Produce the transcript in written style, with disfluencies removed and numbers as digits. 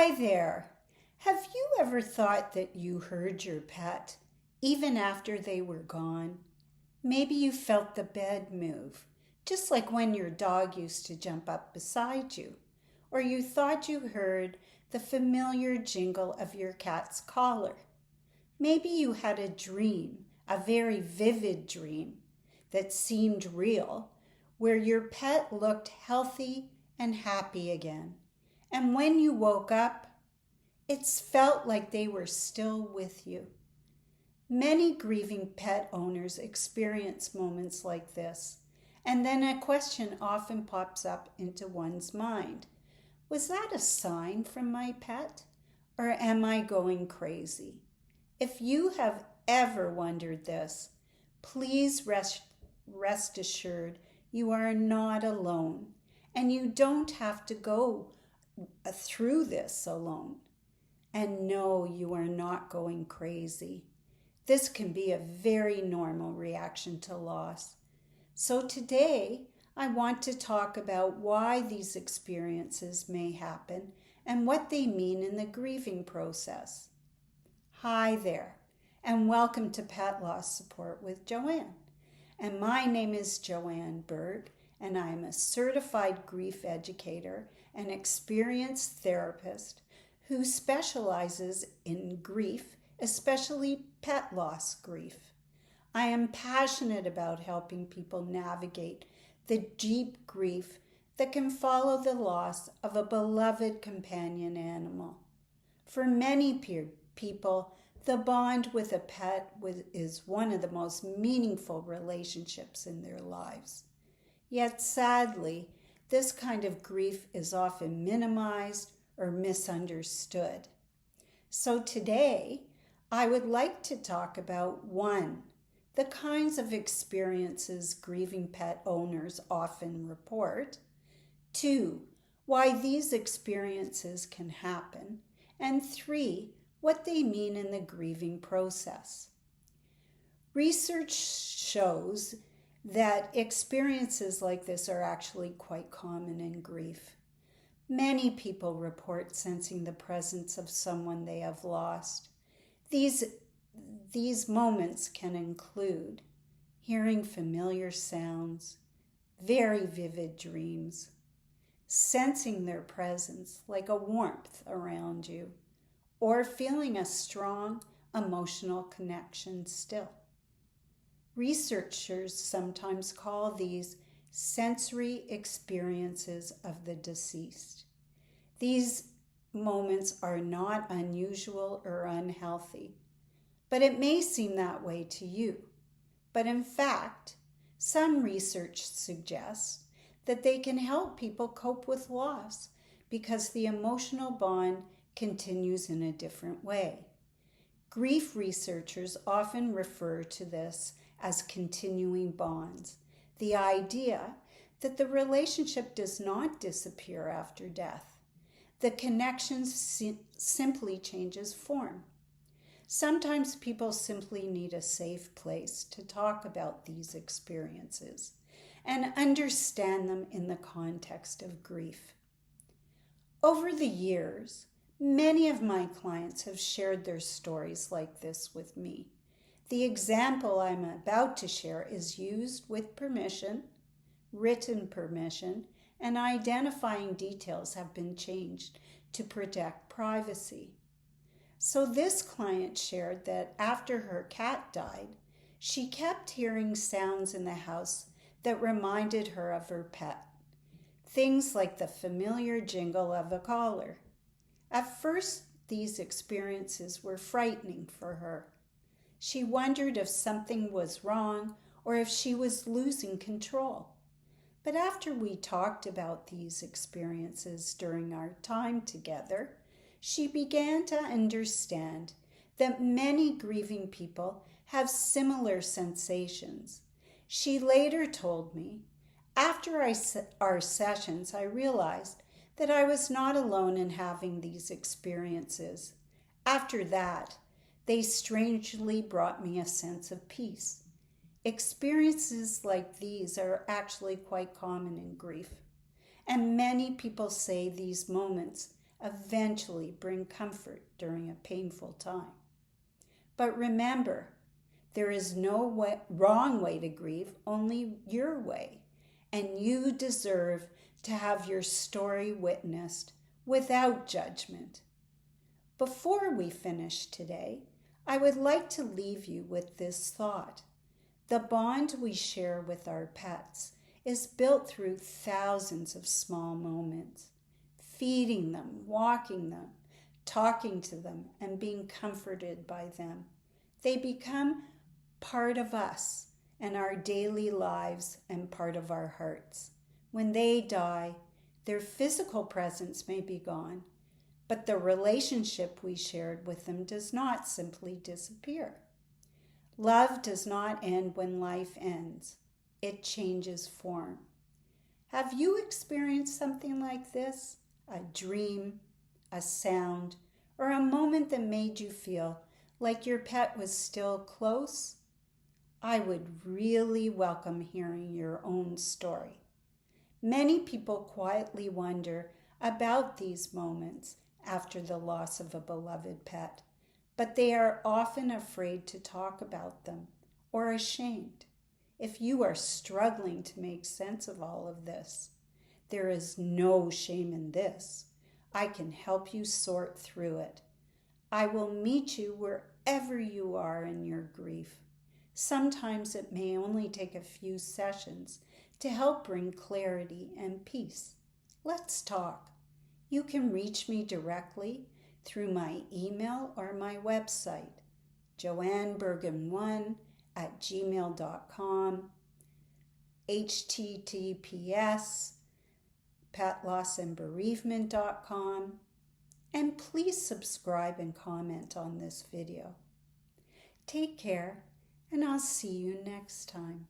Hi there. Have you ever thought that you heard your pet even after they were gone? Maybe you felt the bed move, just like when your dog used to jump up beside you. Or you thought you heard the familiar jingle of your cat's collar. Maybe you had a dream, a very vivid dream that seemed real, where your pet looked healthy and happy again. And when you woke up, it felt like they were still with you. Many grieving pet owners experience moments like this, and then a question often pops up into one's mind. Was that a sign from my pet, or am I going crazy? If you have ever wondered this, please rest assured you are not alone, and you don't have to go through this alone. And no, you are not going crazy. This can be a very normal reaction to loss. So today, I want to talk about why these experiences may happen and what they mean in the grieving process. Hi there, and welcome to Pet Loss Support with Joanne. And my name is Joanne Berg, and I am a certified grief educator and experienced therapist who specializes in grief, especially pet loss grief. I am passionate about helping people navigate the deep grief that can follow the loss of a beloved companion animal. For many people, the bond with a pet is one of the most meaningful relationships in their lives. Yet sadly, this kind of grief is often minimized or misunderstood. So today, I would like to talk about 1, the kinds of experiences grieving pet owners often report, 2, why these experiences can happen, and 3, what they mean in the grieving process. Research shows that experiences like this are actually quite common in grief. Many people report sensing the presence of someone they have lost. These moments can include hearing familiar sounds, very vivid dreams, sensing their presence like a warmth around you, or feeling a strong emotional connection still. Researchers sometimes call these sensory experiences of the deceased. These moments are not unusual or unhealthy, but it may seem that way to you. But in fact, some research suggests that they can help people cope with loss because the emotional bond continues in a different way. Grief researchers often refer to this as continuing bonds, the idea that the relationship does not disappear after death. The connection simply changes form. Sometimes people simply need a safe place to talk about these experiences and understand them in the context of grief. Over the years, many of my clients have shared their stories like this with me. The example I'm about to share is used with permission, written permission, and identifying details have been changed to protect privacy. So this client shared that after her cat died, she kept hearing sounds in the house that reminded her of her pet. Things like the familiar jingle of a collar. At first, these experiences were frightening for her. She wondered if something was wrong or if she was losing control. But after we talked about these experiences during our time together, she began to understand that many grieving people have similar sensations. She later told me, after our sessions, I realized that I was not alone in having these experiences. After that, they strangely brought me a sense of peace. Experiences like these are actually quite common in grief, and many people say these moments eventually bring comfort during a painful time. But remember, there is no wrong way to grieve, only your way. And you deserve to have your story witnessed without judgment. Before we finish today, I would like to leave you with this thought. The bond we share with our pets is built through thousands of small moments. Feeding them, walking them, talking to them, and being comforted by them. They become part of us and our daily lives and part of our hearts. When they die, their physical presence may be gone, but the relationship we shared with them does not simply disappear. Love does not end when life ends. It changes form. Have you experienced something like this? A dream, a sound, or a moment that made you feel like your pet was still close? I would really welcome hearing your own story. Many people quietly wonder about these moments after the loss of a beloved pet, but they are often afraid to talk about them or ashamed. If you are struggling to make sense of all of this, there is no shame in this. I can help you sort through it. I will meet you wherever you are in your grief. Sometimes it may only take a few sessions to help bring clarity and peace. Let's talk. You can reach me directly through my email or my website, joannebergen1@gmail.com, https petlossandbereavement.com, and please subscribe and comment on this video. Take care, and I'll see you next time.